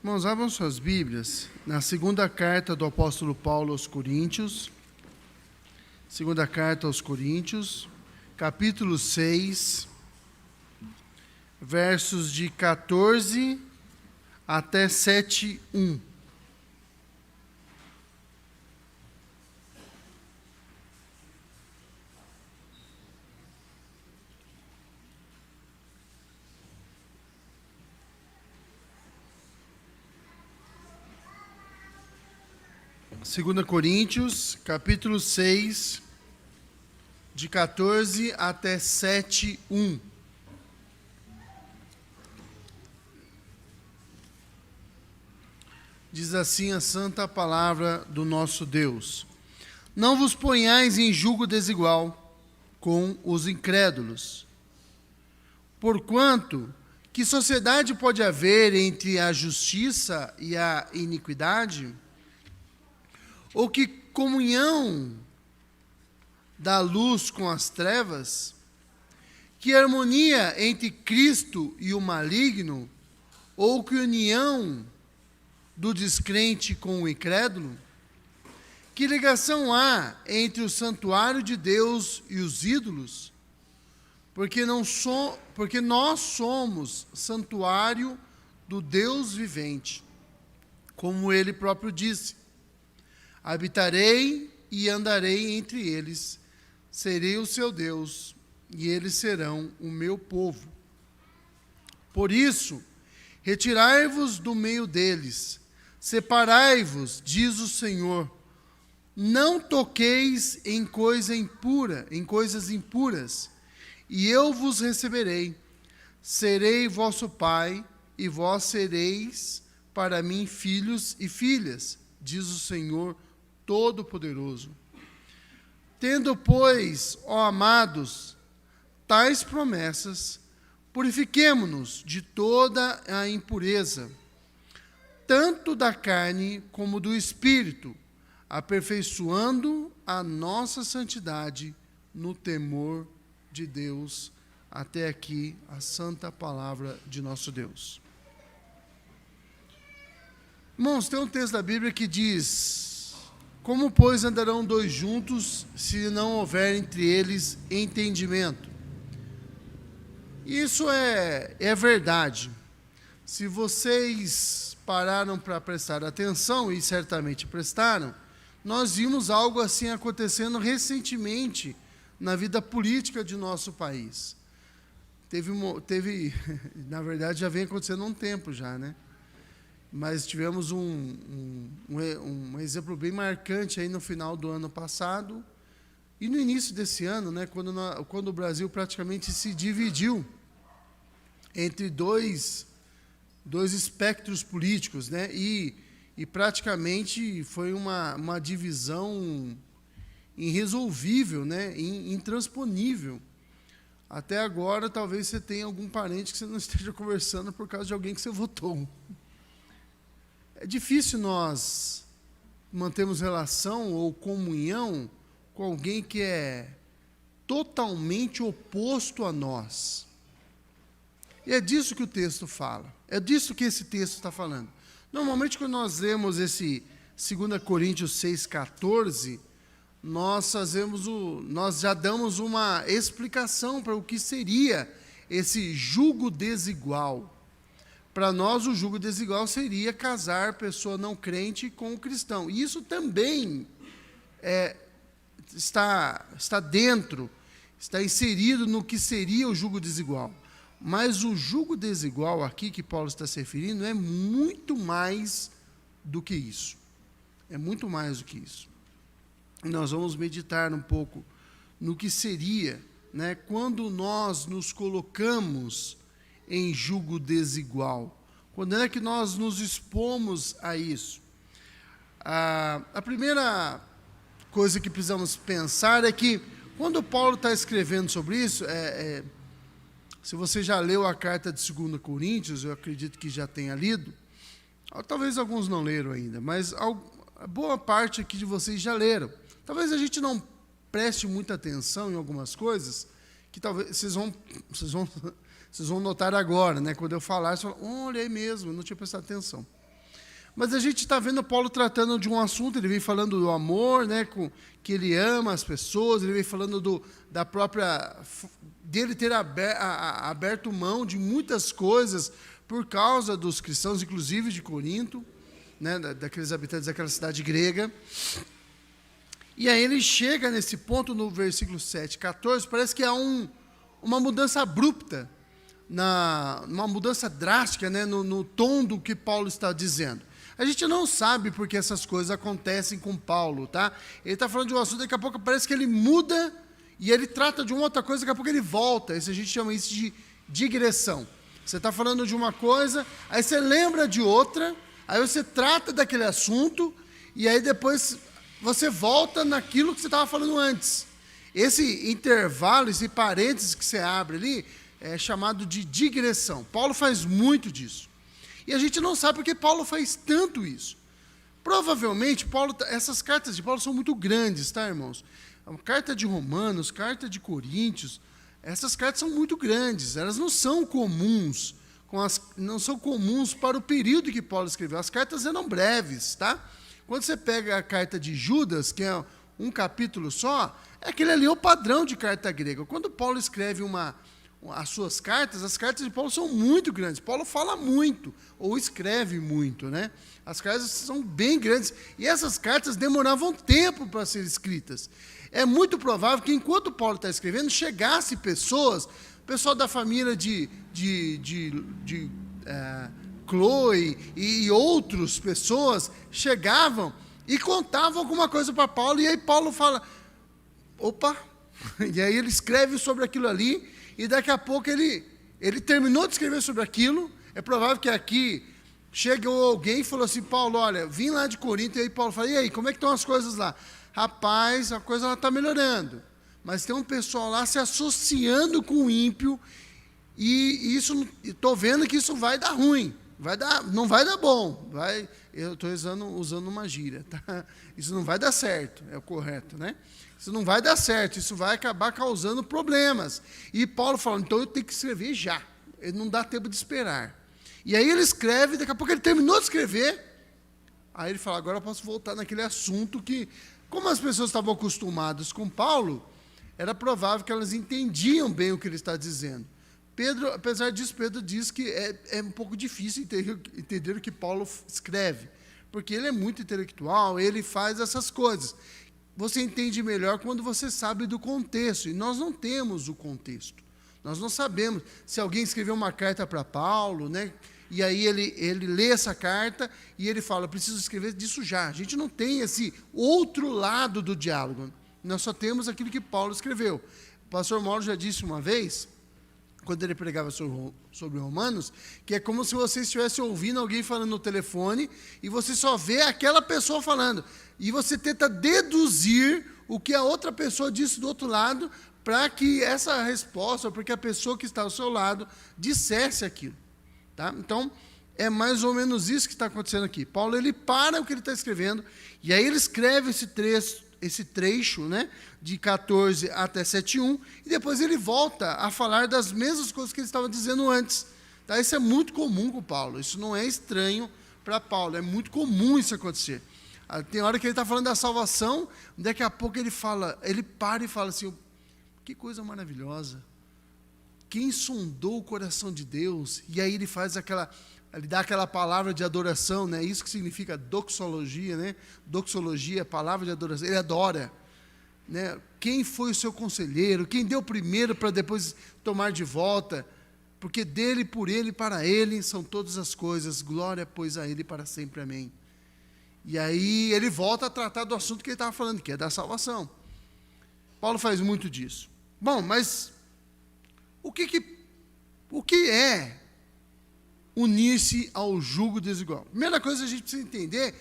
Irmãos, abram suas Bíblias na segunda carta do apóstolo Paulo aos Coríntios, segunda carta aos Coríntios, capítulo 6, versos de 14 até 7:1. Segunda Coríntios, capítulo 6, de 14 até 7:1. Diz assim a santa palavra do nosso Deus: Não vos ponhais em julgo desigual com os incrédulos. Porquanto, que sociedade pode haver entre a justiça e a iniquidade? Ou que comunhão da luz com as trevas? Que harmonia entre Cristo e o maligno? Ou que união do descrente com o incrédulo? Que ligação há entre o santuário de Deus e os ídolos? Porque nós somos santuário do Deus vivente, como ele próprio disse: habitarei e andarei entre eles, serei o seu Deus, e eles serão o meu povo. Por isso, retirai-vos do meio deles, separai-vos, diz o Senhor, não toqueis em coisas impuras, e eu vos receberei. Serei vosso pai, e vós sereis para mim filhos e filhas, diz o Senhor Todo-Poderoso. Tendo, pois, ó amados, tais promessas, purifiquemo-nos de toda a impureza, tanto da carne como do espírito, aperfeiçoando a nossa santidade no temor de Deus. Até aqui a santa palavra de nosso Deus. Irmãos, tem um texto da Bíblia que diz: como, pois, andarão dois juntos, se não houver entre eles entendimento? Isso é verdade. Se vocês pararam para prestar atenção, e certamente prestaram, nós vimos algo assim acontecendo recentemente na vida política de nosso país. Na verdade, já vem acontecendo há um tempo já, né? Mas tivemos um exemplo bem marcante aí no final do ano passado e no início desse ano, né, quando o Brasil praticamente se dividiu entre dois espectros políticos, né, e praticamente foi uma divisão irresolvível, né, intransponível. Até agora, talvez você tenha algum parente que você não esteja conversando por causa de alguém que você votou. É difícil nós mantermos relação ou comunhão com alguém que é totalmente oposto a nós. E é disso que o texto fala. É disso que esse texto está falando. Normalmente, quando nós lemos esse 2 Coríntios 6,14, nós já damos uma explicação para o que seria esse jugo desigual. Para nós, o jugo desigual seria casar pessoa não crente com o cristão. E isso também está inserido no que seria o jugo desigual. Mas o jugo desigual aqui que Paulo está se referindo é muito mais do que isso. É muito mais do que isso. Nós vamos meditar um pouco no que seria, né, quando nós nos colocamos em jugo desigual. Quando é que nós nos expomos a isso? A primeira coisa que precisamos pensar é que, quando Paulo está escrevendo sobre isso, se você já leu a carta de 2 Coríntios, eu acredito que já tenha lido, talvez alguns não leram ainda, mas a boa parte aqui de vocês já leram. Talvez a gente não preste muita atenção em algumas coisas, que talvez vocês vão notar agora, né? Quando eu falar, vocês falam, olha, é mesmo, eu não tinha prestado atenção. Mas a gente está vendo Paulo tratando de um assunto, ele vem falando do amor, né, que ele ama as pessoas, ele vem falando dele ter aberto mão de muitas coisas por causa dos cristãos, inclusive de Corinto, né, daqueles habitantes daquela cidade grega. E aí ele chega nesse ponto no versículo 7, 14, parece que há uma mudança abrupta, uma mudança drástica, né, no tom do que Paulo está dizendo. A gente não sabe porque essas coisas acontecem com Paulo, tá? Ele está falando de um assunto, daqui a pouco parece que ele muda e ele trata de uma outra coisa, daqui a pouco ele volta. A gente chama isso de digressão. Você está falando de uma coisa, aí você lembra de outra, aí você trata daquele assunto e aí depois você volta naquilo que você estava falando antes. Esse intervalo, esse parênteses que você abre ali, é chamado de digressão. Paulo faz muito disso. E a gente não sabe porque Paulo faz tanto isso. Provavelmente, essas cartas de Paulo são muito grandes, tá, irmãos? A carta de Romanos, carta de Coríntios, essas cartas são muito grandes. Elas não são comuns, não são comuns para o período que Paulo escreveu. As cartas eram breves, tá? Quando você pega a carta de Judas, que é um capítulo só, aquele ali é o padrão de carta grega. Quando Paulo escreve as suas cartas, as cartas de Paulo são muito grandes. Paulo fala muito, ou escreve muito, né? As cartas são bem grandes. E essas cartas demoravam tempo para serem escritas. É muito provável que, enquanto Paulo está escrevendo, chegasse pessoal da família de Chloe e outras pessoas, chegavam e contavam alguma coisa para Paulo, e aí Paulo fala, opa, e aí ele escreve sobre aquilo ali, e daqui a pouco ele terminou de escrever sobre aquilo. É provável que aqui chegou alguém e falou assim, Paulo, olha, vim lá de Corinto, e aí Paulo fala, e aí, como é que estão as coisas lá? Rapaz, a coisa está melhorando, mas tem um pessoal lá se associando com o ímpio, e isso, estou vendo que isso vai dar ruim, não vai dar bom, eu estou usando uma gíria, tá? Isso não vai dar certo, é o correto, né? Isso não vai dar certo, isso vai acabar causando problemas. E Paulo fala, então eu tenho que escrever já, ele não dá tempo de esperar. E aí ele escreve, daqui a pouco ele terminou de escrever, aí ele fala, agora eu posso voltar naquele assunto que, como as pessoas estavam acostumadas com Paulo, era provável que elas entendiam bem o que ele está dizendo. Pedro, apesar disso, Pedro diz que é um pouco difícil entender o que Paulo escreve, porque ele é muito intelectual, ele faz essas coisas. Você entende melhor quando você sabe do contexto, e nós não temos o contexto. Nós não sabemos se alguém escreveu uma carta para Paulo, né? E aí ele lê essa carta e ele fala, preciso escrever disso já. A gente não tem esse outro lado do diálogo. Nós só temos aquilo que Paulo escreveu. O pastor Mauro já disse uma vez, quando ele pregava sobre Romanos, que é como se você estivesse ouvindo alguém falando no telefone e você só vê aquela pessoa falando. E você tenta deduzir o que a outra pessoa disse do outro lado para que essa resposta, ou porque a pessoa que está ao seu lado dissesse aquilo. Tá? Então, é mais ou menos isso que está acontecendo aqui. Paulo, ele para o que ele está escrevendo, e aí ele escreve esse trecho, né, de 14 até 7:1, e depois ele volta a falar das mesmas coisas que ele estava dizendo antes. Tá? Isso é muito comum com Paulo, isso não é estranho para Paulo, é muito comum isso acontecer. Tem hora que ele está falando da salvação, daqui a pouco ele para e fala assim, que coisa maravilhosa, quem sondou o coração de Deus? E aí ele dá aquela palavra de adoração, né? Isso que significa doxologia, né? Doxologia, palavra de adoração, ele adora, né? Quem foi o seu conselheiro? Quem deu primeiro para depois tomar de volta? Porque dele, por ele, para ele são todas as coisas, glória, pois, a ele para sempre, amém. E aí ele volta a tratar do assunto que ele estava falando, que é da salvação. Paulo faz muito disso. Bom, mas o que é unir-se ao jugo desigual? Primeira coisa, a gente precisa entender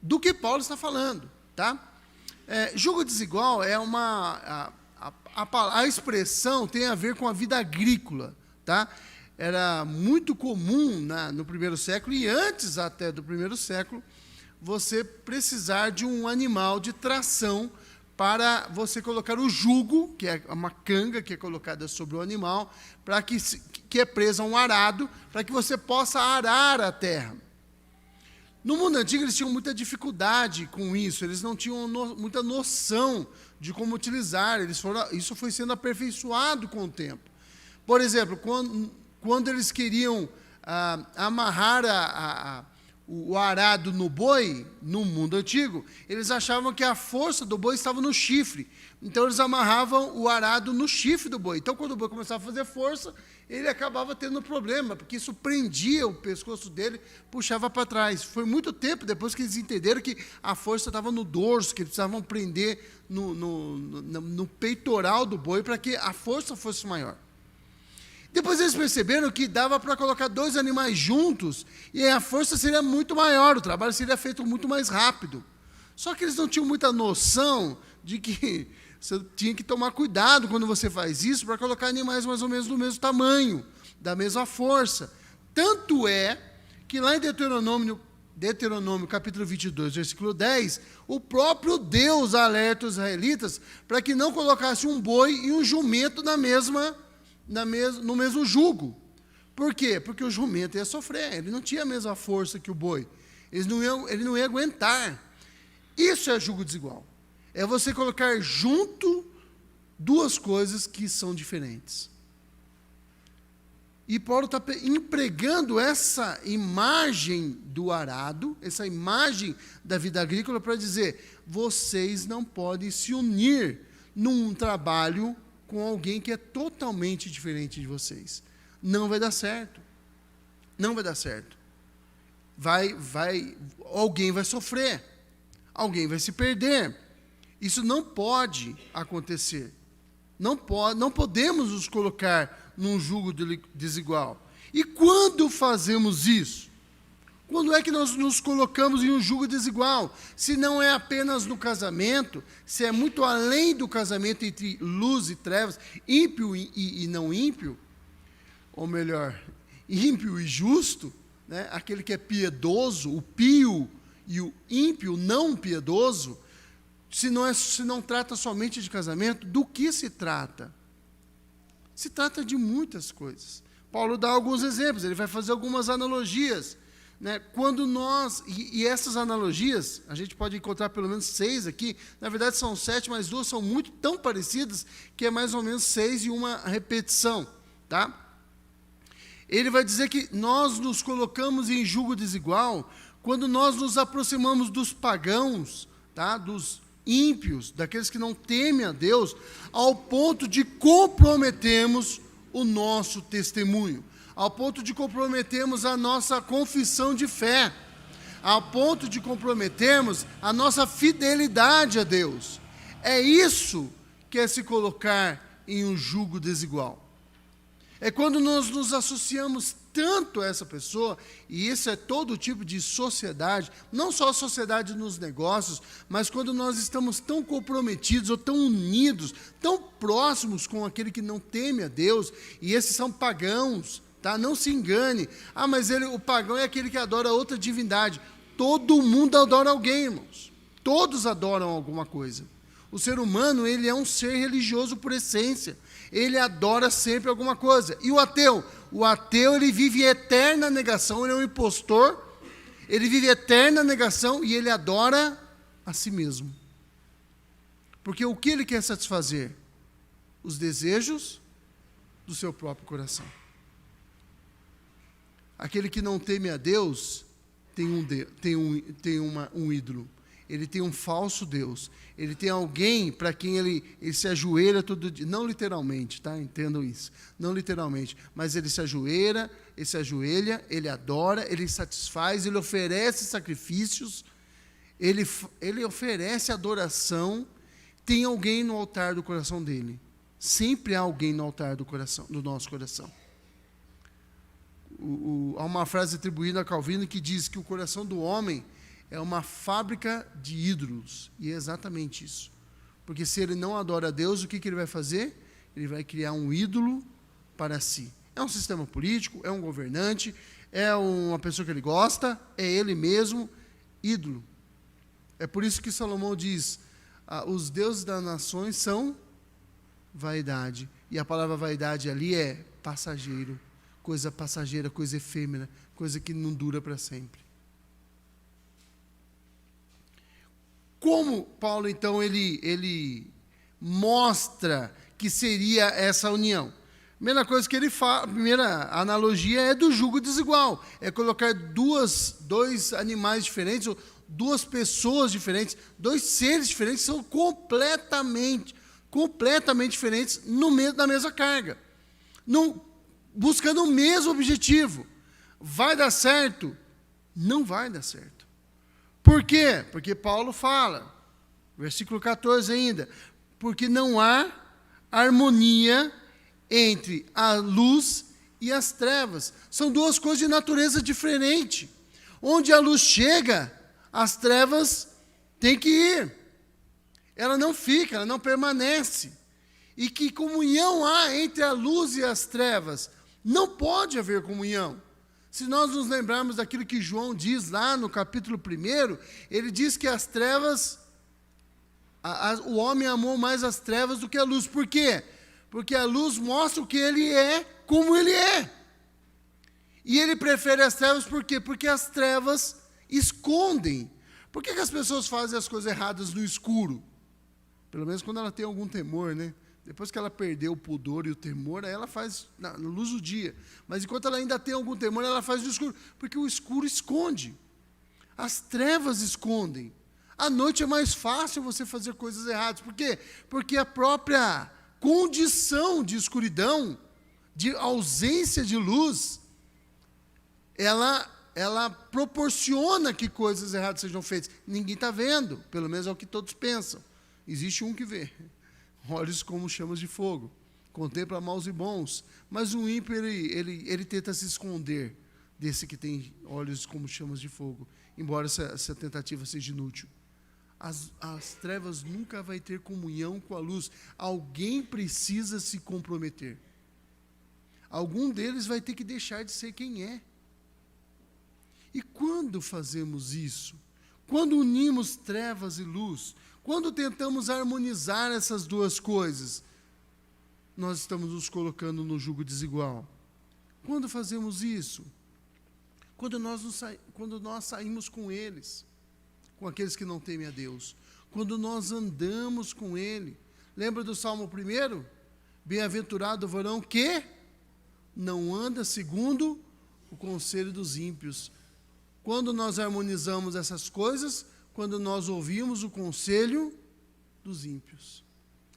do que Paulo está falando, tá? Jugo desigual é a expressão tem a ver com a vida agrícola, tá? Era muito comum no primeiro século, e antes até do primeiro século, você precisar de um animal de tração para você colocar o jugo, que é uma canga que é colocada sobre o animal, para que é presa a um arado, para que você possa arar a terra. No mundo antigo, eles tinham muita dificuldade com isso, eles não tinham muita noção de como utilizar, isso foi sendo aperfeiçoado com o tempo. Por exemplo, quando eles queriam amarrar o arado no boi, no mundo antigo, eles achavam que a força do boi estava no chifre. Então, eles amarravam o arado no chifre do boi. Então, quando o boi começava a fazer força, ele acabava tendo problema, porque isso prendia o pescoço dele, puxava para trás. Foi muito tempo depois que eles entenderam que a força estava no dorso, que eles precisavam prender no peitoral do boi para que a força fosse maior. Depois eles perceberam que dava para colocar 2 animais juntos e a força seria muito maior, o trabalho seria feito muito mais rápido. Só que eles não tinham muita noção de que você tinha que tomar cuidado quando você faz isso para colocar animais mais ou menos do mesmo tamanho, da mesma força. Tanto é que lá em Deuteronômio capítulo 22, versículo 10, o próprio Deus alerta os israelitas para que não colocasse um boi e um jumento no mesmo jugo. Por quê? Porque o jumento ia sofrer, ele não tinha a mesma força que o boi. Ele não ia aguentar. Isso é jugo desigual. É você colocar junto 2 coisas que são diferentes. E Paulo está empregando essa imagem do arado, essa imagem da vida agrícola para dizer, vocês não podem se unir num trabalho com alguém que é totalmente diferente de vocês. Não vai dar certo. Não vai dar certo. Alguém vai sofrer. Alguém vai se perder. Isso não pode acontecer. Não podemos nos colocar num jugo desigual. E quando fazemos isso? Quando é que nós nos colocamos em um jugo desigual? Se não é apenas no casamento, se é muito além do casamento entre luz e trevas, ímpio e não ímpio, ou melhor, ímpio e justo, né? Aquele que é piedoso, o pio, e o ímpio, não piedoso, se não trata somente de casamento, do que se trata? Se trata de muitas coisas. Paulo dá alguns exemplos, ele vai fazer algumas analogias. Né? Quando e essas analogias, a gente pode encontrar pelo menos 6 aqui, na verdade são 7, mas 2 são tão parecidas, que é mais ou menos 6 e uma repetição. Tá? Ele vai dizer que nós nos colocamos em jugo desigual quando nós nos aproximamos dos pagãos, tá? Dos ímpios, daqueles que não temem a Deus, ao ponto de comprometermos o nosso testemunho, ao ponto de comprometermos a nossa confissão de fé, ao ponto de comprometermos a nossa fidelidade a Deus. É isso que é se colocar em um jugo desigual. É quando nós nos associamos tanto a essa pessoa, e isso é todo tipo de sociedade, não só a sociedade nos negócios, mas quando nós estamos tão comprometidos ou tão unidos, tão próximos com aquele que não teme a Deus, e esses são pagãos, tá? Não se engane. Mas o pagão é aquele que adora outra divindade. Todo mundo adora alguém, irmãos. Todos adoram alguma coisa. O ser humano, ele é um ser religioso por essência. Ele adora sempre alguma coisa. E o ateu? O ateu, ele vive eterna negação, ele é um impostor, ele vive eterna negação e ele adora a si mesmo. Porque o que ele quer satisfazer? Os desejos do seu próprio coração. Aquele que não teme a Deus tem um ídolo. Ele tem um falso Deus. Ele tem alguém para quem ele se ajoelha todo dia. Não literalmente, tá? Entendam isso. Não literalmente. Mas ele se ajoelha, ele adora, ele satisfaz, ele oferece sacrifícios, ele oferece adoração. Tem alguém no altar do coração dele. Sempre há alguém no altar do nosso coração. Há uma frase atribuída a Calvino que diz que o coração do homem é uma fábrica de ídolos. E é exatamente isso. Porque se ele não adora a Deus, o que ele vai fazer? Ele vai criar um ídolo para si. É um sistema político, é um governante, é uma pessoa que ele gosta, é ele mesmo, ídolo. É por isso que Salomão diz, os deuses das nações são vaidade. E a palavra vaidade ali é passageiro, coisa passageira, coisa efêmera, coisa que não dura para sempre. como Paulo, então, ele mostra que seria essa união? Primeira coisa que ele fala, a primeira analogia é do jugo desigual. É colocar dois animais diferentes, ou duas pessoas diferentes, dois seres diferentes, que são completamente diferentes na mesma carga. Buscando o mesmo objetivo. Vai dar certo? Não vai dar certo. Por quê? Porque Paulo fala, versículo 14 ainda, porque não há harmonia entre a luz e as trevas. São duas coisas de natureza diferente. Onde a luz chega, as trevas têm que ir. Ela não fica, ela não permanece. E que comunhão há entre a luz e as trevas? Não pode haver comunhão. Se nós nos lembrarmos daquilo que João diz lá no capítulo 1, ele diz que as trevas, o homem amou mais as trevas do que a luz. Por quê? Porque a luz mostra o que ele é, como ele é. E ele prefere as trevas por quê? Porque as trevas escondem. Por que as pessoas fazem as coisas erradas no escuro? Pelo menos quando ela tem algum temor, né? Depois que ela perdeu o pudor e o temor, aí ela faz na luz do dia. Mas enquanto ela ainda tem algum temor, ela faz no escuro. Porque o escuro esconde. As trevas escondem. À noite é mais fácil você fazer coisas erradas. Por quê? Porque a própria condição de escuridão, de ausência de luz, ela proporciona que coisas erradas sejam feitas. Ninguém está vendo, pelo menos é o que todos pensam. Existe um que vê. Olhos como chamas de fogo. Contempla maus e bons. Mas o ímpio, ele tenta se esconder desse que tem olhos como chamas de fogo. Embora essa tentativa seja inútil. As trevas nunca vai ter comunhão com a luz. Alguém precisa se comprometer. Algum deles vai ter que deixar de ser quem é. E quando fazemos isso? Quando unimos trevas e luz? Quando tentamos harmonizar essas duas coisas? Nós estamos nos colocando no jugo desigual. Quando fazemos isso? Quando nós saímos com eles. Com aqueles que não temem a Deus. Quando nós andamos com Ele. Lembra do Salmo 1? Bem-aventurado o varão que não anda segundo o conselho dos ímpios. Quando nós harmonizamos essas coisas, quando nós ouvimos o conselho dos ímpios.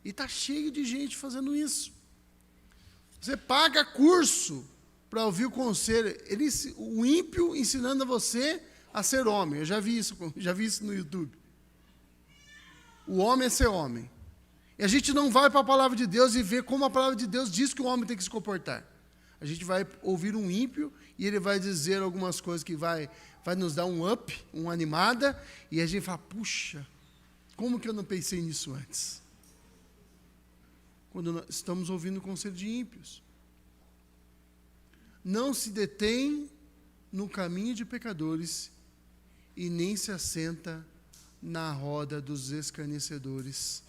E está cheio de gente fazendo isso. Você paga curso para ouvir o conselho. O ímpio ensinando a você a ser homem. Eu já vi isso no YouTube. O homem é ser homem. E a gente não vai para a palavra de Deus e ver como a palavra de Deus diz que o homem tem que se comportar. A gente vai ouvir um ímpio e ele vai dizer algumas coisas que vai nos dar um up, uma animada, e a gente fala, puxa, como que eu não pensei nisso antes? Quando nós estamos ouvindo o conselho de ímpios. Não se detém no caminho de pecadores e nem se assenta na roda dos escarnecedores.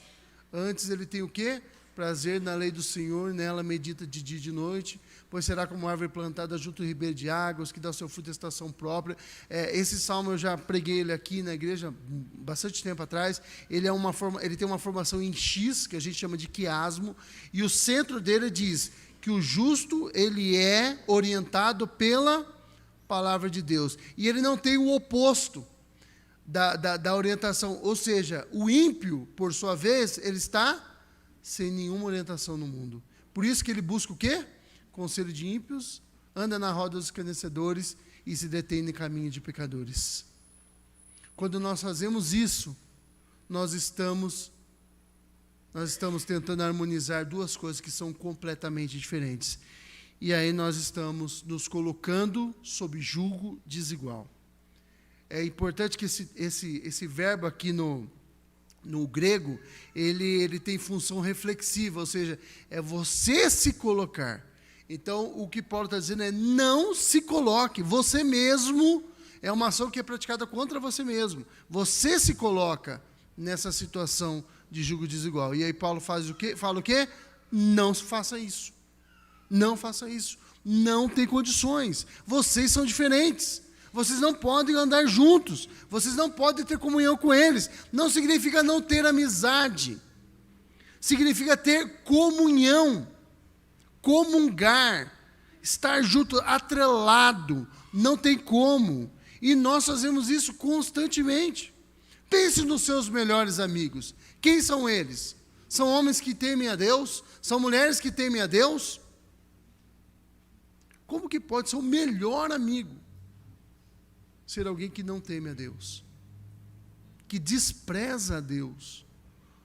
Antes ele tem o quê? Prazer na lei do Senhor, nela medita de dia e de noite, pois será como árvore plantada junto ao ribeiro de águas, que dá o seu fruto à estação própria. Esse salmo eu já preguei ele aqui na igreja bastante tempo atrás. Ele tem uma formação em X, que a gente chama de quiasmo, e o centro dele diz que o justo ele é orientado pela palavra de Deus. E ele não tem o oposto da orientação. Ou seja, o ímpio, por sua vez, ele está sem nenhuma orientação no mundo. Por isso que ele busca o quê? Conselho de ímpios, anda na roda dos escarnecedores e se detém no caminho de pecadores. Quando nós fazemos isso, nós estamos tentando harmonizar duas coisas que são completamente diferentes. E aí nós estamos nos colocando sob julgo desigual. É importante que esse verbo aqui no grego, ele tem função reflexiva, ou seja, é você se colocar. Então, o que Paulo está dizendo é não se coloque, você mesmo, é uma ação que é praticada contra você mesmo. Você se coloca nessa situação de julgo desigual. E aí Paulo fala o quê? Não faça isso. Não faça isso. Não tem condições. Vocês são diferentes. vocês não podem andar juntos, vocês não podem ter comunhão com eles. Não significa não ter amizade, significa ter comunhão, comungar, estar junto, atrelado, não tem como. E nós fazemos isso constantemente. Pense nos seus melhores amigos. Quem são eles? São homens que temem a Deus? São mulheres que temem a Deus? Como que pode ser o melhor amigo ser alguém que não teme a Deus? Que despreza a Deus?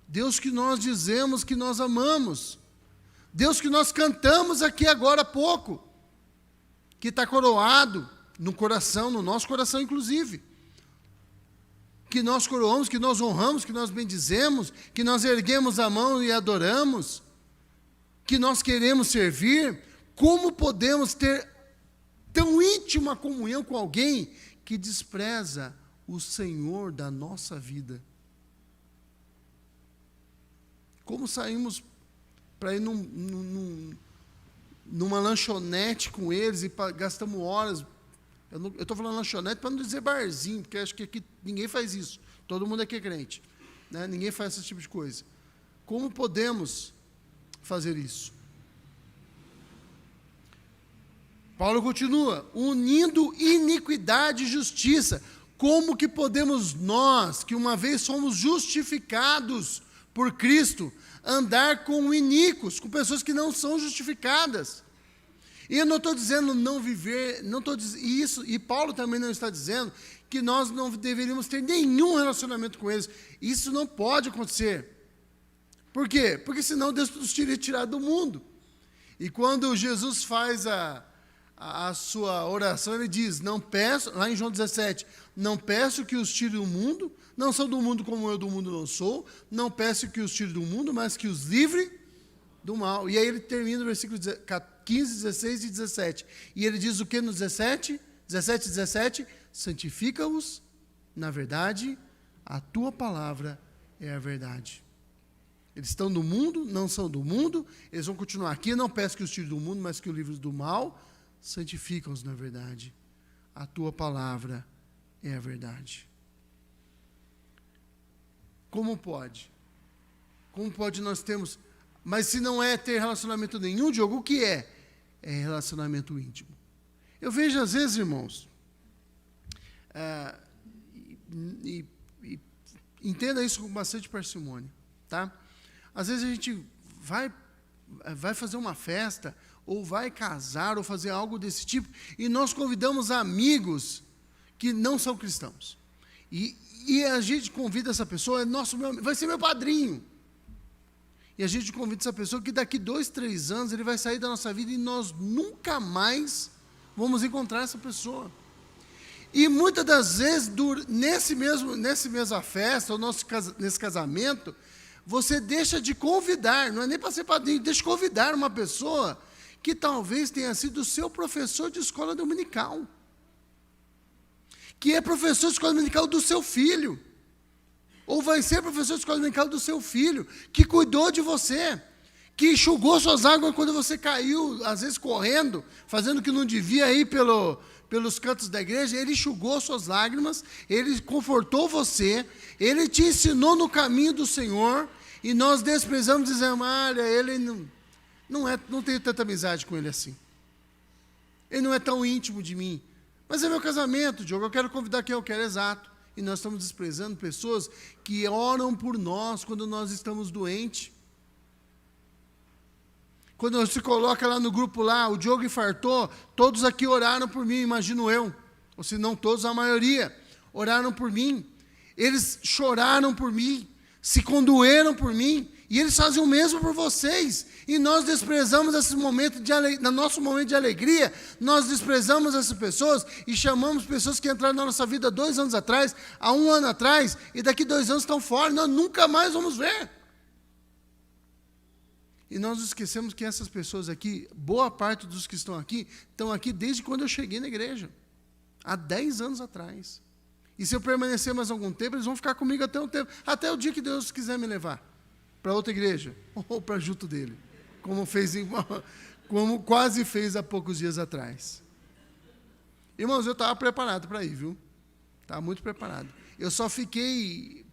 Deus que nós dizemos que nós amamos. Deus que nós cantamos aqui agora há pouco. Que está coroado no coração, no nosso coração inclusive. Que nós coroamos, que nós honramos, que nós bendizemos, que nós erguemos a mão e adoramos, que nós queremos servir. Como podemos ter tão íntima comunhão com alguém que despreza o Senhor da nossa vida? Como saímos para ir numa lanchonete com eles e gastamos horas. Eu estou falando lanchonete para não dizer barzinho, porque acho que aqui ninguém faz isso. Todo mundo aqui é crente, né? Ninguém faz esse tipo de coisa. Como podemos fazer isso? Paulo continua, unindo iniquidade e justiça. Como que podemos nós, que uma vez somos justificados por Cristo, andar com iníquos, com pessoas que não são justificadas? E eu não estou dizendo não viver, não estou dizendo isso, e Paulo também não está dizendo que nós não deveríamos ter nenhum relacionamento com eles. Isso não pode acontecer. Por quê? Porque senão Deus nos teria tirado do mundo. E quando Jesus faz a sua oração, ele diz, não peço, lá em João 17, não peço que os tire do mundo, não são do mundo como eu do mundo não sou, não peço que os tire do mundo, mas que os livre do mal. E aí ele termina o versículo 15, 16 e 17. E ele diz o que no 17 e 17? Santifica-os na verdade, a tua palavra é a verdade. Eles estão no mundo, não são do mundo, eles vão continuar aqui, não peço que os tire do mundo, mas que os livre do mal. Santifica-os na verdade, a tua palavra é a verdade. Como pode? Como pode nós termos... Mas se não é ter relacionamento nenhum, Diogo, o que é? É relacionamento íntimo. Eu vejo às vezes, irmãos, entenda isso com bastante parcimônia, tá? Às vezes a gente vai fazer uma festa, ou vai casar, ou fazer algo desse tipo, e nós convidamos amigos que não são cristãos. E a gente convida essa pessoa, vai ser meu padrinho. E a gente convida essa pessoa que daqui 2, 3 anos ele vai sair da nossa vida e nós nunca mais vamos encontrar essa pessoa. E muitas das vezes, nessa mesma festa, ou nesse casamento, você deixa de convidar, não é nem para ser padrinho, deixa de convidar uma pessoa que talvez tenha sido o seu professor de escola dominical, que é professor de escola dominical do seu filho, ou vai ser professor de escola dominical do seu filho, que cuidou de você, que enxugou suas águas quando você caiu, às vezes correndo, fazendo o que não devia ir pelos cantos da igreja. Ele enxugou suas lágrimas, ele confortou você, ele te ensinou no caminho do Senhor, e nós desprezamos e dizemos, olha, ele não tenho tanta amizade com ele assim. Ele não é tão íntimo de mim. Mas é meu casamento, Diogo, eu quero convidar quem eu quero, exato. E nós estamos desprezando pessoas que oram por nós quando nós estamos doentes. Quando se coloca lá no grupo lá, o Diogo infartou, todos aqui oraram por mim, imagino eu. Ou se não todos, a maioria oraram por mim. Eles choraram por mim, se condoeram por mim, e eles fazem o mesmo por vocês. E nós desprezamos esse momento no nosso momento de alegria, nós desprezamos essas pessoas e chamamos pessoas que entraram na nossa vida 2 anos atrás, há 1 ano atrás, e daqui 2 anos estão fora, nós nunca mais vamos ver. E nós esquecemos que essas pessoas aqui, boa parte dos que estão aqui desde quando eu cheguei na igreja, há 10 anos atrás. E se eu permanecer mais algum tempo, eles vão ficar comigo até um tempo, até o dia que Deus quiser me levar para outra igreja, ou para junto dele, como quase fez há poucos dias atrás. Irmãos, eu estava preparado para ir, viu? Estava muito preparado. Eu só fiquei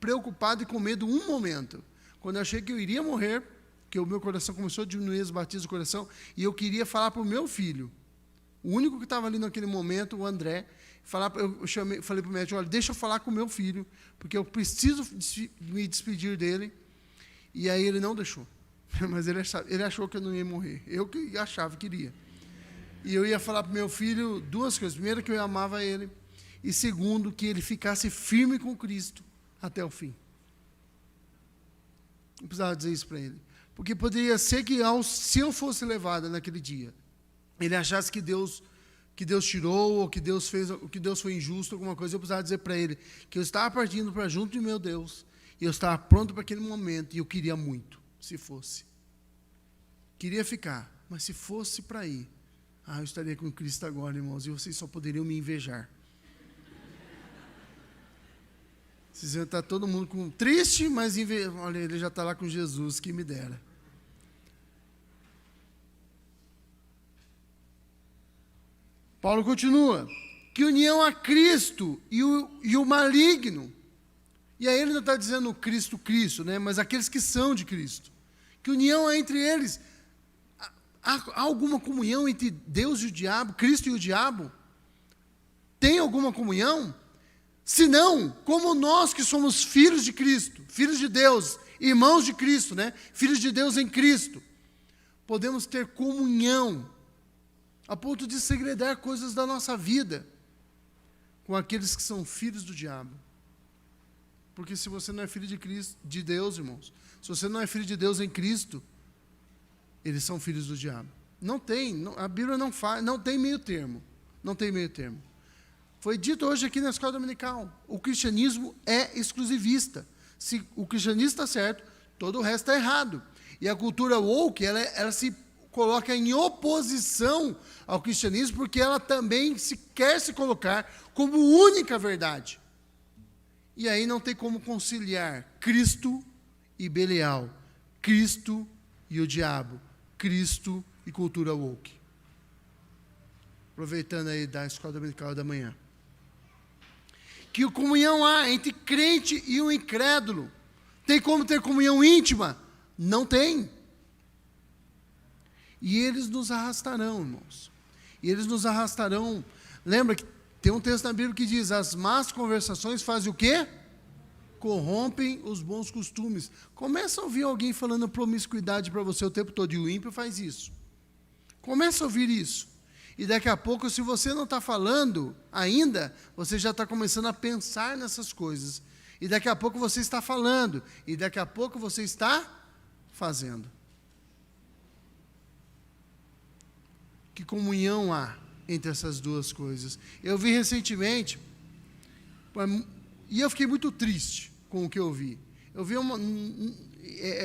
preocupado e com medo um momento. Quando eu achei que eu iria morrer, que o meu coração começou a diminuir os batidos do coração, e eu queria falar para o meu filho, o único que estava ali naquele momento, o André, falei para o médico, olha, deixa eu falar com o meu filho, porque eu preciso me despedir dele. E aí ele não deixou. Mas ele achou que eu não ia morrer. Eu que achava que iria. E eu ia falar para o meu filho duas coisas. Primeiro, que eu amava ele. E segundo, que ele ficasse firme com Cristo até o fim. Não precisava dizer isso para ele. Porque poderia ser que, se eu fosse levado naquele dia, ele achasse que Deus tirou, ou que Deus fez, ou que Deus foi injusto, alguma coisa. Eu precisava dizer para ele que eu estava partindo para junto de meu Deus. E eu estava pronto para aquele momento. E eu queria muito, se fosse. Queria ficar. Mas se fosse para ir, eu estaria com Cristo agora, irmãos. E vocês só poderiam me invejar. Vocês iam estar todo mundo triste, mas olha, ele já está lá com Jesus, que me dera. Paulo continua. Que união a Cristo e o maligno. E aí ele não está dizendo Cristo, né? Mas aqueles que são de Cristo. Que união há entre eles. Há alguma comunhão entre Deus e o diabo, Cristo e o diabo? Tem alguma comunhão? Se não, como nós que somos filhos de Cristo, filhos de Deus, irmãos de Cristo, né? Filhos de Deus em Cristo, podemos ter comunhão a ponto de segredar coisas da nossa vida com aqueles que são filhos do diabo. Porque se você não é filho de Cristo, de Deus, irmãos, se você não é filho de Deus em Cristo, eles são filhos do diabo. Não tem, a Bíblia não tem meio termo. Não tem meio termo. Foi dito hoje aqui na escola dominical, o cristianismo é exclusivista. Se o cristianismo está certo, todo o resto está errado. E a cultura woke, ela se coloca em oposição ao cristianismo, porque ela também quer se colocar como única verdade. E aí não tem como conciliar Cristo e Belial, Cristo e o diabo, Cristo e cultura woke. Aproveitando aí da escola dominical da manhã. Que comunhão há entre crente e o incrédulo? Tem como ter comunhão íntima? Não tem. E eles nos arrastarão, irmãos. E eles nos arrastarão. Lembra que tem um texto na Bíblia que diz: as más conversações fazem o quê? Corrompem os bons costumes. Começa a ouvir alguém falando promiscuidade para você o tempo todo, e o ímpio faz isso. Começa a ouvir isso. E daqui a pouco, se você não está falando ainda, você já está começando a pensar nessas coisas. E daqui a pouco você está falando. E daqui a pouco você está fazendo. Que comunhão há entre essas duas coisas? Eu vi recentemente, e eu fiquei muito triste com o que eu vi. Eu vi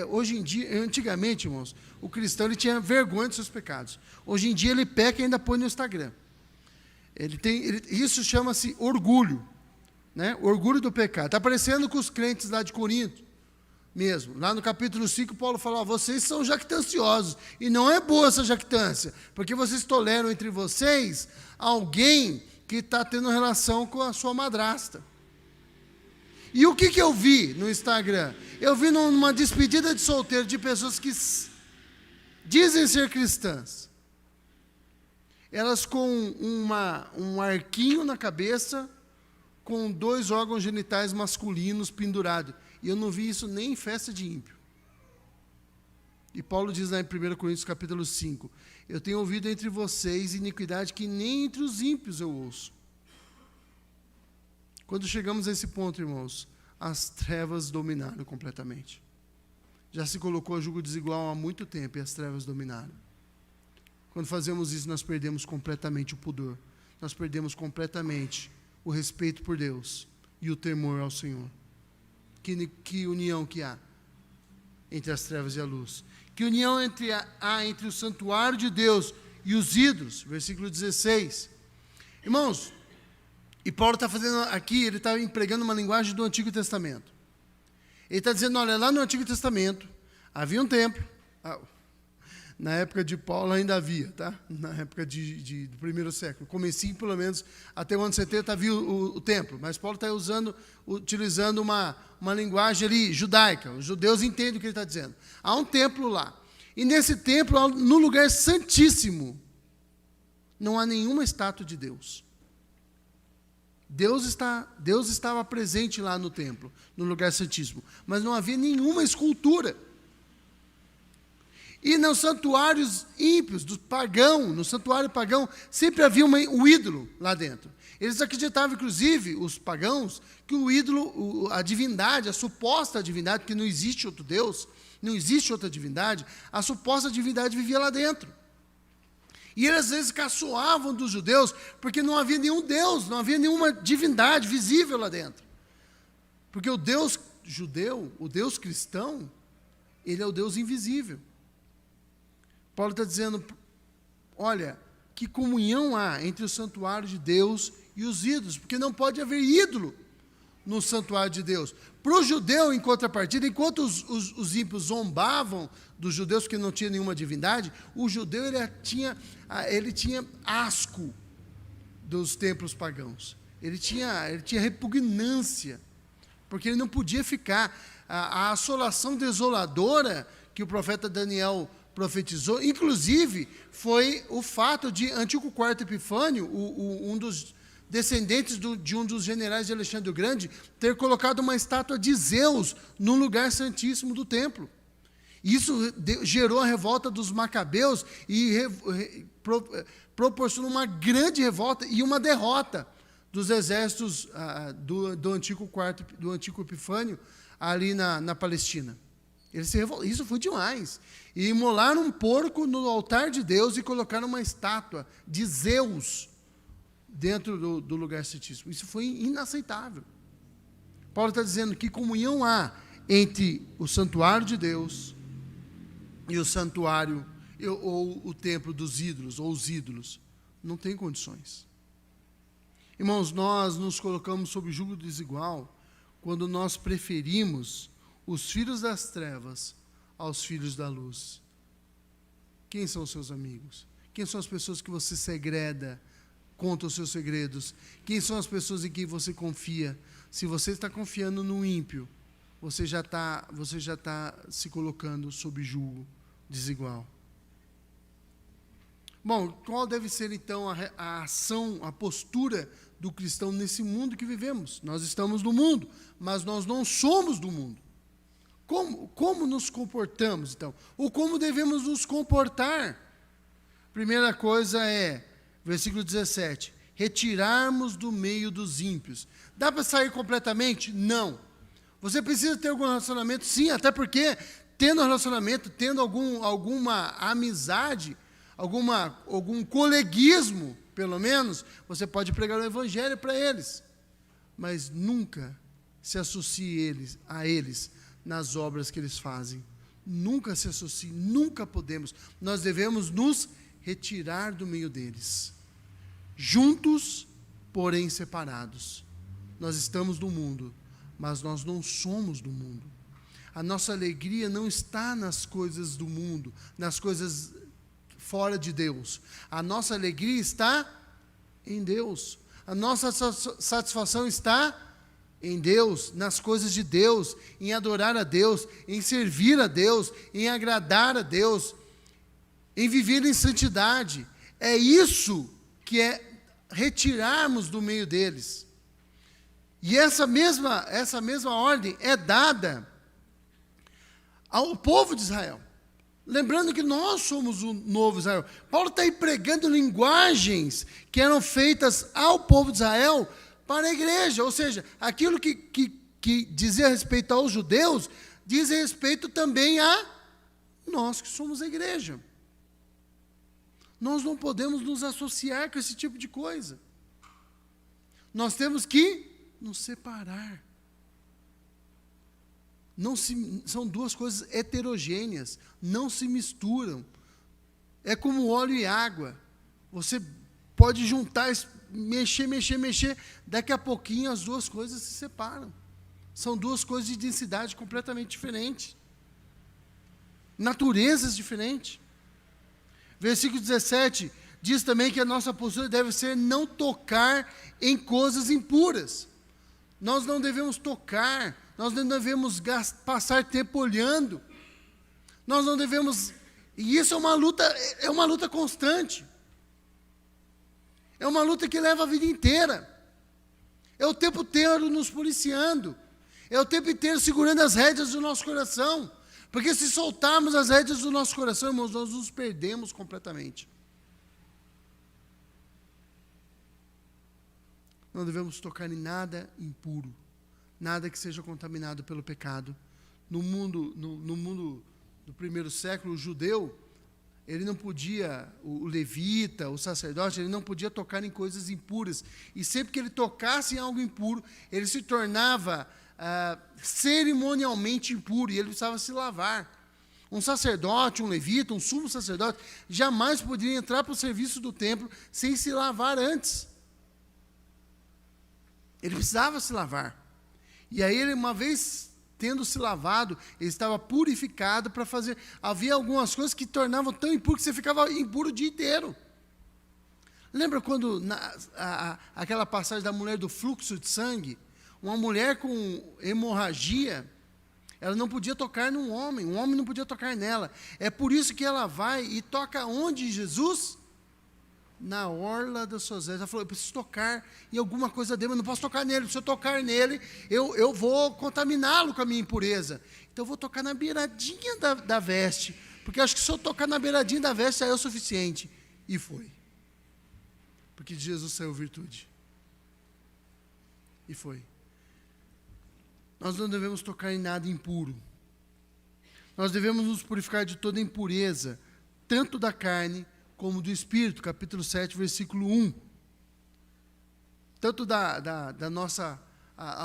hoje em dia, antigamente, irmãos, o cristão ele tinha vergonha dos seus pecados. Hoje em dia ele peca e ainda põe no Instagram. Isso chama-se orgulho, né? Orgulho do pecado. Está parecendo com os crentes lá de Corinto mesmo. Lá no capítulo 5, Paulo fala: vocês são jactanciosos. E não é boa essa jactância, porque vocês toleram entre vocês alguém que está tendo relação com a sua madrasta. E o que eu vi no Instagram? Eu vi numa despedida de solteiro de pessoas que dizem ser cristãs. Elas com um arquinho na cabeça, com 2 órgãos genitais masculinos pendurados. E eu não vi isso nem em festa de ímpio. E Paulo diz lá em 1 Coríntios capítulo 5, eu tenho ouvido entre vocês iniquidade que nem entre os ímpios eu ouço. Quando chegamos a esse ponto, irmãos, as trevas dominaram completamente. Já se colocou jugo desigual há muito tempo e as trevas dominaram. Quando fazemos isso, nós perdemos completamente o pudor. Nós perdemos completamente o respeito por Deus e o temor ao Senhor. Que união que há entre as trevas e a luz. Que união há entre o santuário de Deus e os ídolos. Versículo 16. Irmãos, e Paulo está fazendo aqui, ele está empregando uma linguagem do Antigo Testamento. Ele está dizendo, olha, lá no Antigo Testamento, havia um templo. Na época de Paulo ainda havia, tá? Na época do primeiro século. Comecinho, pelo menos, até o ano 70 havia o templo. Mas Paulo está utilizando uma linguagem ali judaica. Os judeus entendem o que ele está dizendo. Há um templo lá. E nesse templo, no lugar santíssimo, não há nenhuma estátua de Deus. Deus estava presente lá no templo, no lugar santíssimo. Mas não havia nenhuma escultura. E nos santuários ímpios, no santuário pagão, sempre havia um ídolo lá dentro. Eles acreditavam, inclusive, os pagãos, que o ídolo, a divindade, a suposta divindade, porque não existe outro Deus, não existe outra divindade, a suposta divindade vivia lá dentro. E eles, às vezes, caçoavam dos judeus, porque não havia nenhum Deus, não havia nenhuma divindade visível lá dentro. Porque o Deus judeu, o Deus cristão, ele é o Deus invisível. Paulo está dizendo, olha, que comunhão há entre o santuário de Deus e os ídolos, porque não pode haver ídolo no santuário de Deus. Para o judeu, em contrapartida, enquanto os ímpios zombavam dos judeus porque não tinha nenhuma divindade, o judeu ele tinha asco dos templos pagãos. Ele tinha repugnância, porque ele não podia ficar. A assolação desoladora que o profeta Daniel profetizou, inclusive, foi o fato de Antíoco IV Epifânio, um dos descendentes de um dos generais de Alexandre o Grande, ter colocado uma estátua de Zeus no lugar santíssimo do templo. Isso gerou a revolta dos macabeus e proporcionou uma grande revolta e uma derrota dos exércitos do Antíoco Epifânio ali na Palestina. Isso foi demais. E imolaram um porco no altar de Deus e colocaram uma estátua de Zeus dentro do lugar santíssimo. Isso foi inaceitável. Paulo está dizendo que comunhão há entre o santuário de Deus e o santuário, ou o templo dos ídolos, ou os ídolos. Não tem condições. Irmãos, nós nos colocamos sob jugo desigual quando nós preferimos os filhos das trevas aos filhos da luz. Quem são os seus amigos? Quem são as pessoas que você segreda, conta os seus segredos? Quem são as pessoas em quem você confia? Se você está confiando no ímpio, você já está se colocando sob julgo desigual. Bom, qual deve ser então a ação, a postura do cristão nesse mundo que vivemos? Nós estamos no mundo, mas nós não somos do mundo. Como nos comportamos, então? Ou como devemos nos comportar? Primeira coisa é, versículo 17, retirarmos do meio dos ímpios. Dá para sair completamente? Não. Você precisa ter algum relacionamento? Sim, até porque, tendo relacionamento, tendo alguma amizade, algum coleguismo, pelo menos, você pode pregar o evangelho para eles. Mas nunca se associe a eles nas obras que eles fazem. Nunca se associe, nunca podemos. Nós devemos nos retirar do meio deles. Juntos, porém separados. Nós estamos no mundo, mas nós não somos do mundo. A nossa alegria não está nas coisas do mundo, nas coisas fora de Deus. A nossa alegria está em Deus. A nossa satisfação está em Deus, nas coisas de Deus, em adorar a Deus, em servir a Deus, em agradar a Deus, em viver em santidade. É isso que é retirarmos do meio deles. E essa mesma ordem é dada ao povo de Israel. Lembrando que nós somos o novo Israel. Paulo está aí pregando linguagens que eram feitas ao povo de Israel para a igreja, ou seja, aquilo que dizia respeito aos judeus, diz respeito também a nós que somos a igreja. Nós não podemos nos associar com esse tipo de coisa. Nós temos que nos separar. São duas coisas heterogêneas, não se misturam. É como óleo e água. Você pode juntar, mexer, daqui a pouquinho as duas coisas se separam. São duas coisas de densidade completamente diferentes. Naturezas diferentes. Versículo 17 diz também que a nossa postura deve ser não tocar em coisas impuras. Nós não devemos tocar, nós não devemos passar tempo olhando. Nós não devemos... E isso é uma luta constante. É uma luta que leva a vida inteira. É o tempo inteiro nos policiando. É o tempo inteiro segurando as rédeas do nosso coração. Porque se soltarmos as rédeas do nosso coração, irmãos, nós nos perdemos completamente. Não devemos tocar em nada impuro, nada que seja contaminado pelo pecado. No mundo do primeiro século, o judeu, ele não podia, o levita, o sacerdote, ele não podia tocar em coisas impuras. E sempre que ele tocasse em algo impuro, ele se tornava cerimonialmente impuro, e ele precisava se lavar. Um sacerdote, um levita, um sumo sacerdote, jamais poderia entrar para o serviço do templo sem se lavar antes. Ele precisava se lavar. E aí, ele, uma vez tendo se lavado, ele estava purificado para fazer... Havia algumas coisas que tornavam tão impuro que você ficava impuro o dia inteiro. Lembra quando, aquela passagem da mulher do fluxo de sangue? Uma mulher com hemorragia, ela não podia tocar num homem, um homem não podia tocar nela. É por isso que ela vai e toca onde, Jesus? Na orla das suas vestes. Ela falou, eu preciso tocar em alguma coisa dele, mas não posso tocar nele. Se eu tocar nele, eu vou contaminá-lo com a minha impureza. Então eu vou tocar na beiradinha da veste, porque eu acho que se eu tocar na beiradinha da veste, aí é o suficiente. E foi. Porque de Jesus saiu virtude. E foi. Nós não devemos tocar em nada impuro. Nós devemos nos purificar de toda impureza, tanto da carne como do Espírito, capítulo 7, versículo 1. Tanto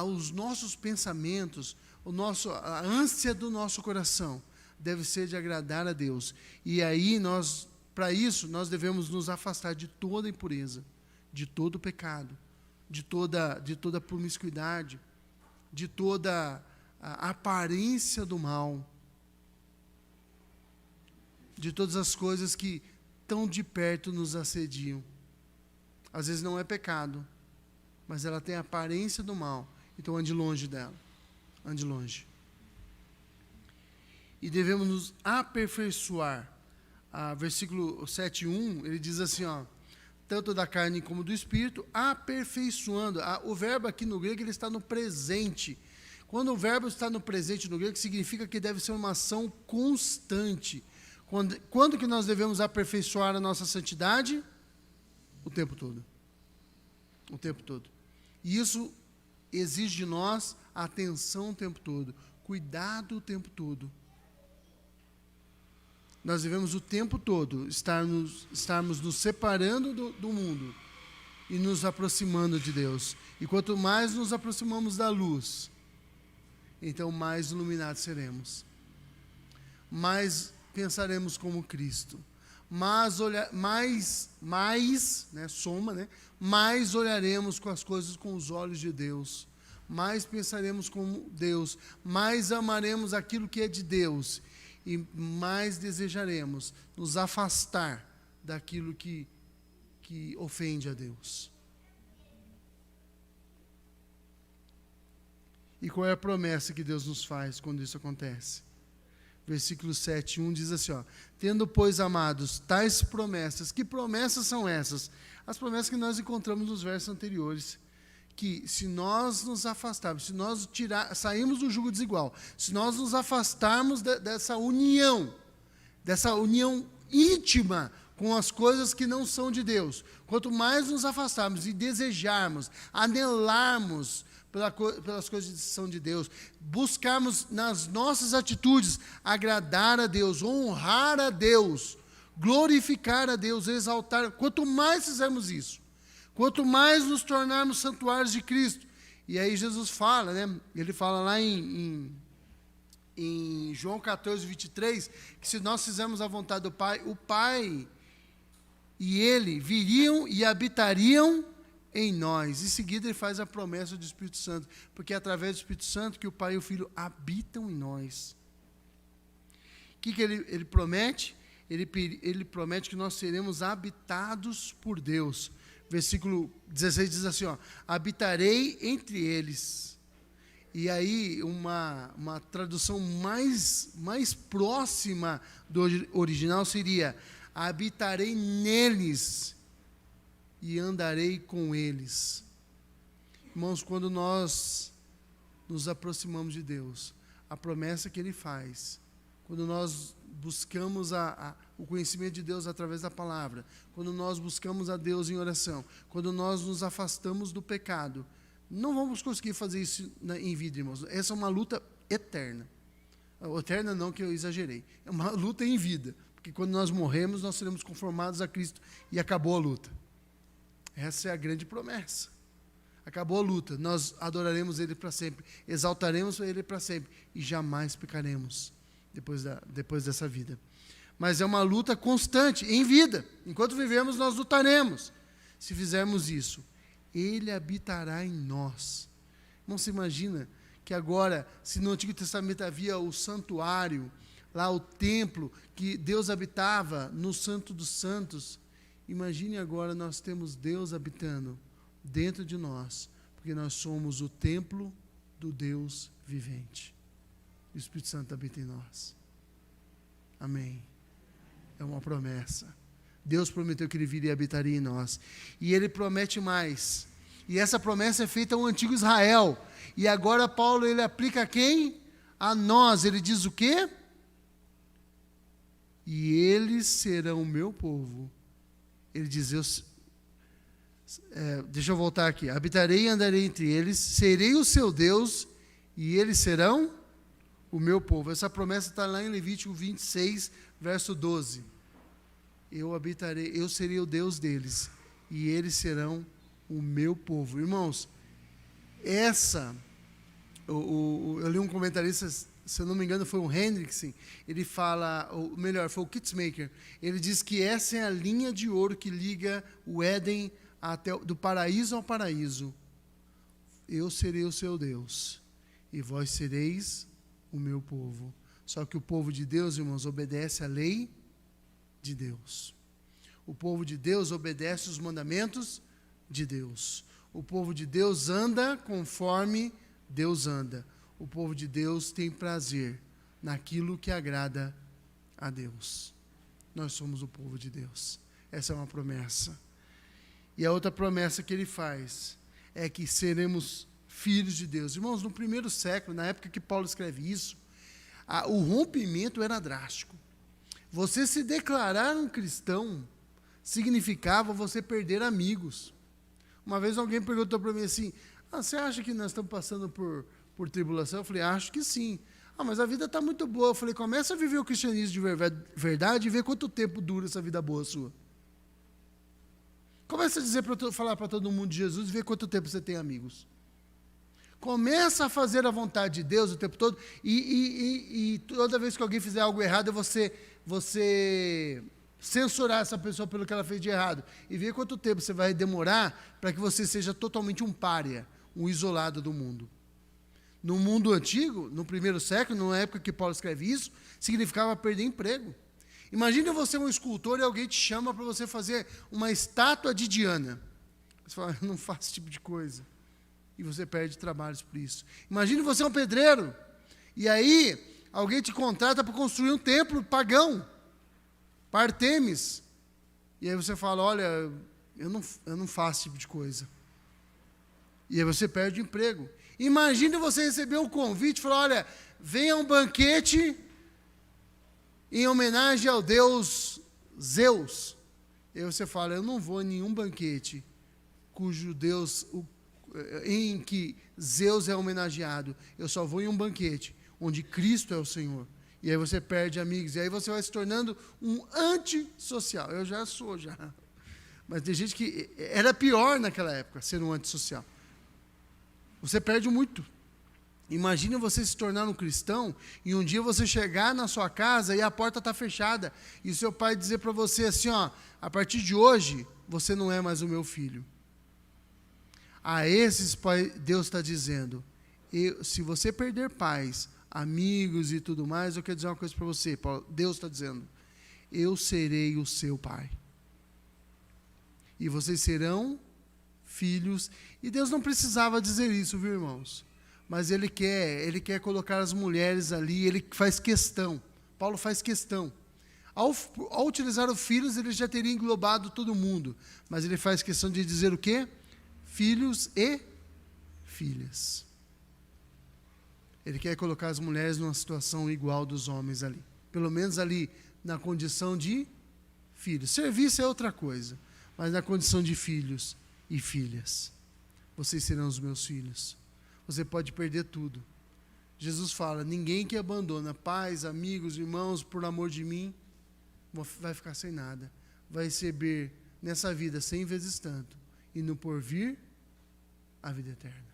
os nossos pensamentos, a ânsia do nosso coração, deve ser de agradar a Deus. E aí, para isso, nós devemos nos afastar de toda impureza, de todo pecado, de toda promiscuidade, de toda a aparência do mal, de todas as coisas que tão de perto nos assediam. Às vezes não é pecado, mas ela tem a aparência do mal, então ande longe dela, ande longe. E devemos nos aperfeiçoar. Versículo 7:1, ele diz assim, tanto da carne como do espírito, aperfeiçoando. O verbo aqui no grego, ele está no presente. Quando o verbo está no presente no grego, significa que deve ser uma ação constante. Quando que nós devemos aperfeiçoar a nossa santidade? O tempo todo. O tempo todo. E isso exige de nós atenção o tempo todo, cuidado o tempo todo. Nós devemos o tempo todo estarmos nos separando do mundo e nos aproximando de Deus. E quanto mais nos aproximamos da luz, então mais iluminados seremos. Mais pensaremos como Cristo. Mais olharemos com as coisas com os olhos de Deus. Mais pensaremos como Deus. Mais amaremos aquilo que é de Deus. E mais desejaremos nos afastar daquilo que ofende a Deus. E qual é a promessa que Deus nos faz quando isso acontece? Versículo 7:1 diz assim, tendo, pois, amados, tais promessas. Que promessas são essas? As promessas que nós encontramos nos versos anteriores. Que se nós nos afastarmos, se nós sairmos do jugo desigual, se nós nos afastarmos dessa união íntima com as coisas que não são de Deus, quanto mais nos afastarmos e desejarmos, anelarmos pelas coisas que são de Deus, buscarmos nas nossas atitudes agradar a Deus, honrar a Deus, glorificar a Deus, exaltar, quanto mais fizermos isso, quanto mais nos tornarmos santuários de Cristo. E aí Jesus fala, ele fala lá em João 14, 23, que se nós fizermos a vontade do Pai, o Pai e Ele viriam e habitariam em nós. Em seguida ele faz a promessa do Espírito Santo, porque é através do Espírito Santo que o Pai e o Filho habitam em nós. O que ele promete? ele promete que nós seremos habitados por Deus. Versículo 16 diz assim, habitarei entre eles. E aí, uma tradução mais próxima do original seria, habitarei neles e andarei com eles. Irmãos, quando nós nos aproximamos de Deus, a promessa que Ele faz, quando nós buscamos o conhecimento de Deus através da palavra, quando nós buscamos a Deus em oração, quando nós nos afastamos do pecado, não vamos conseguir fazer isso em vida, irmãos. Essa é uma luta eterna. Eterna não, que eu exagerei. É uma luta em vida, porque quando nós morremos, nós seremos conformados a Cristo e acabou a luta. Essa é a grande promessa. Acabou a luta, nós adoraremos Ele para sempre, exaltaremos Ele para sempre e jamais pecaremos depois dessa vida. Mas é uma luta constante, em vida. Enquanto vivemos, nós lutaremos. Se fizermos isso, Ele habitará em nós. Não se imagina que agora, se no Antigo Testamento havia o santuário, lá o templo, que Deus habitava no Santo dos Santos, imagine agora nós temos Deus habitando dentro de nós, porque nós somos o templo do Deus vivente. O Espírito Santo habita em nós. Amém. É uma promessa. Deus prometeu que Ele viria e habitaria em nós. E Ele promete mais. E essa promessa é feita ao antigo Israel. E agora Paulo, ele aplica a quem? A nós. Ele diz o quê? E eles serão o meu povo. Ele diz, deixa eu voltar aqui. Habitarei e andarei entre eles, serei o seu Deus, e eles serão o meu povo. Essa promessa está lá em Levítico 26, verso 12. Eu serei o Deus deles, e eles serão o meu povo. Irmãos, eu li um comentarista, se eu não me engano foi o Hendrickson, ele fala, ou melhor, foi o Kitzmaker, ele diz que essa é a linha de ouro que liga o Éden do paraíso ao paraíso. Eu serei o seu Deus, e vós sereis o meu povo. Só que o povo de Deus, irmãos, obedece à lei de Deus. O povo de Deus obedece os mandamentos de Deus. O povo de Deus anda conforme Deus anda. O povo de Deus tem prazer naquilo que agrada a Deus. Nós somos o povo de Deus. Essa é uma promessa. E a outra promessa que Ele faz é que seremos filhos de Deus. Irmãos, no primeiro século, na época que Paulo escreve isso, o rompimento era drástico. Você se declarar um cristão significava você perder amigos. Uma vez alguém perguntou para mim assim, você acha que nós estamos passando por tribulação? Eu falei, acho que sim. Mas a vida está muito boa. Eu falei, começa a viver o cristianismo de verdade e vê quanto tempo dura essa vida boa sua. Começa a falar para todo mundo de Jesus e vê quanto tempo você tem amigos. Começa a fazer a vontade de Deus o tempo todo e toda vez que alguém fizer algo errado, você censurar essa pessoa pelo que ela fez de errado. E ver quanto tempo você vai demorar para que você seja totalmente um pária, um isolado do mundo. No mundo antigo, no primeiro século, na época que Paulo escreve isso, significava perder emprego. Imagina você um escultor e alguém te chama para você fazer uma estátua de Diana. Você fala, eu não faço esse tipo de coisa. E você perde trabalhos por isso. Imagine você um pedreiro. E aí, alguém te contrata para construir um templo pagão. Para Artemis. E aí você fala, olha, eu não faço esse tipo de coisa. E aí você perde o emprego. Imagine você receber um convite e falar, olha, venha um banquete em homenagem ao deus Zeus. E aí você fala, eu não vou em nenhum banquete cujo Deus, em que Zeus é homenageado. Eu só vou em um banquete onde Cristo é o Senhor. E aí você perde amigos. E aí você vai se tornando um antissocial. Eu já sou, já. Mas tem gente que era pior naquela época, ser um antissocial. Você perde muito. Imagina você se tornar um cristão e um dia você chegar na sua casa e a porta está fechada. E o seu pai dizer para você assim, a partir de hoje, você não é mais o meu filho. A esses, Deus está dizendo, se você perder pais, amigos e tudo mais, eu quero dizer uma coisa para você, Deus está dizendo, eu serei o seu pai. E vocês serão filhos. E Deus não precisava dizer isso, viu, irmãos? Mas Ele quer colocar as mulheres ali, Ele faz questão. Paulo faz questão. Ao utilizar o filhos, ele já teria englobado todo mundo. Mas ele faz questão de dizer o quê? Filhos e filhas. Ele quer colocar as mulheres numa situação igual dos homens ali. Pelo menos ali na condição de filhos. Serviço é outra coisa. Mas na condição de filhos e filhas. Vocês serão os meus filhos. Você pode perder tudo. Jesus fala, ninguém que abandona pais, amigos, irmãos, por amor de mim, vai ficar sem nada. Vai receber nessa vida 100 vezes tanto. E no porvir, a vida eterna.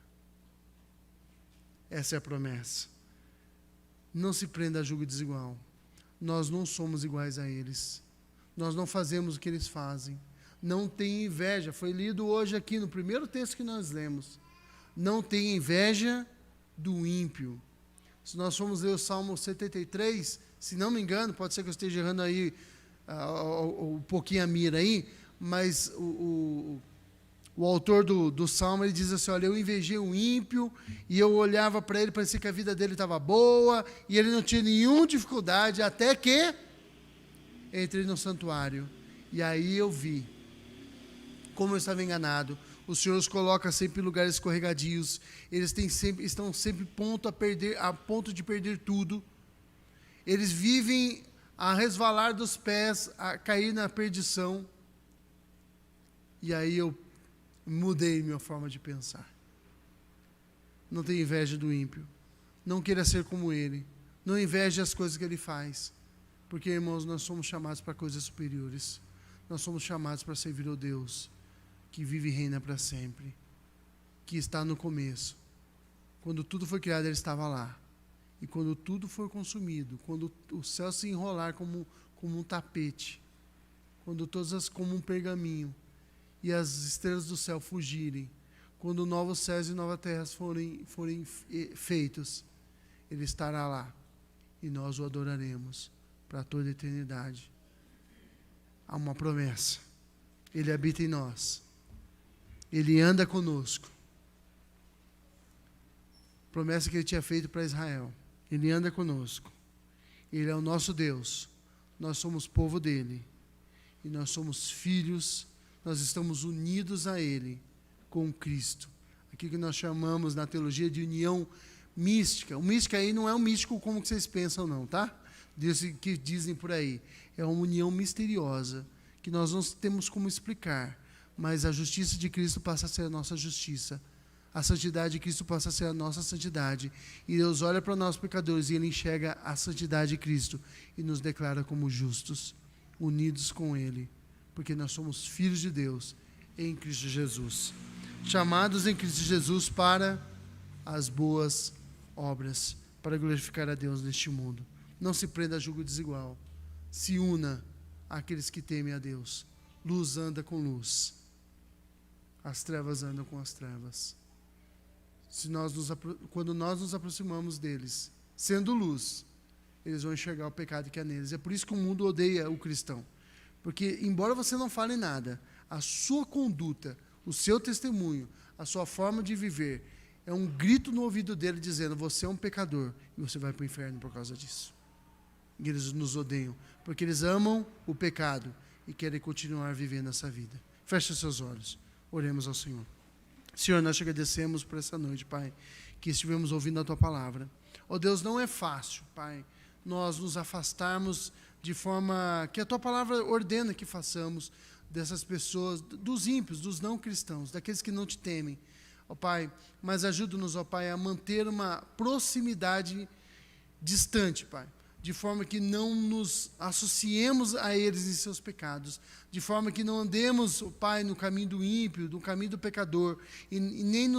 Essa é a promessa. Não se prenda a julgo desigual. Nós não somos iguais a eles. Nós não fazemos o que eles fazem. Não tenha inveja. Foi lido hoje aqui no primeiro texto que nós lemos. Não tenha inveja do ímpio. Se nós formos ler o Salmo 73, se não me engano, pode ser que eu esteja errando aí um pouquinho a mira aí, mas o autor do Salmo, ele diz assim, olha, eu invejei o ímpio, e eu olhava para ele, parecia que a vida dele estava boa, e ele não tinha nenhuma dificuldade, até que entrei no santuário, e aí eu vi como eu estava enganado. O Senhor os coloca sempre em lugares escorregadios, eles estão sempre a ponto de perder tudo. Eles vivem a resvalar dos pés, a cair na perdição. E aí eu mudei minha forma de pensar. Não tenha inveja do ímpio. Não queira ser como ele. Não inveje as coisas que ele faz. Porque, irmãos, nós somos chamados para coisas superiores. Nós somos chamados para servir ao Deus que vive e reina para sempre, que está no começo. Quando tudo foi criado, Ele estava lá. E quando tudo for consumido, quando o céu se enrolar como um tapete, quando como um pergaminho, e as estrelas do céu fugirem, quando novos céus e novas terras forem feitos, Ele estará lá, e nós o adoraremos para toda a eternidade. Há uma promessa. Ele habita em nós. Ele anda conosco. Promessa que Ele tinha feito para Israel. Ele anda conosco. Ele é o nosso Deus. Nós somos povo dEle. E nós somos filhos. Nós estamos unidos a Ele com Cristo. Aquilo que nós chamamos na teologia de união mística. O mística aí não é um místico como vocês pensam não, tá? Que dizem por aí. É uma união misteriosa que nós não temos como explicar. Mas a justiça de Cristo passa a ser a nossa justiça. A santidade de Cristo passa a ser a nossa santidade. E Deus olha para nós pecadores e Ele enxerga a santidade de Cristo e nos declara como justos, unidos com Ele, porque nós somos filhos de Deus em Cristo Jesus, chamados em Cristo Jesus para as boas obras, para glorificar a Deus neste mundo. Não se prenda a julgo desigual. Se una àqueles que temem a Deus. Luz anda com luz. As trevas andam com as trevas. Quando nós nos aproximamos deles, sendo luz, eles vão enxergar o pecado que há neles. É por isso que o mundo odeia o cristão. Porque, embora você não fale nada, a sua conduta, o seu testemunho, a sua forma de viver, é um grito no ouvido dele dizendo, você é um pecador e você vai para o inferno por causa disso. E eles nos odeiam, porque eles amam o pecado e querem continuar vivendo essa vida. Feche os seus olhos. Oremos ao Senhor. Senhor, nós te agradecemos por essa noite, Pai, que estivemos ouvindo a Tua palavra. Ó Deus, não é fácil, Pai, nós nos afastarmos de forma que a Tua palavra ordena que façamos dessas pessoas, dos ímpios, dos não cristãos, daqueles que não te temem. Ó Pai, mas ajuda-nos, ó Pai, a manter uma proximidade distante, Pai, de forma que não nos associemos a eles em seus pecados, de forma que não andemos, Pai, no caminho do ímpio, no caminho do pecador, e nem nos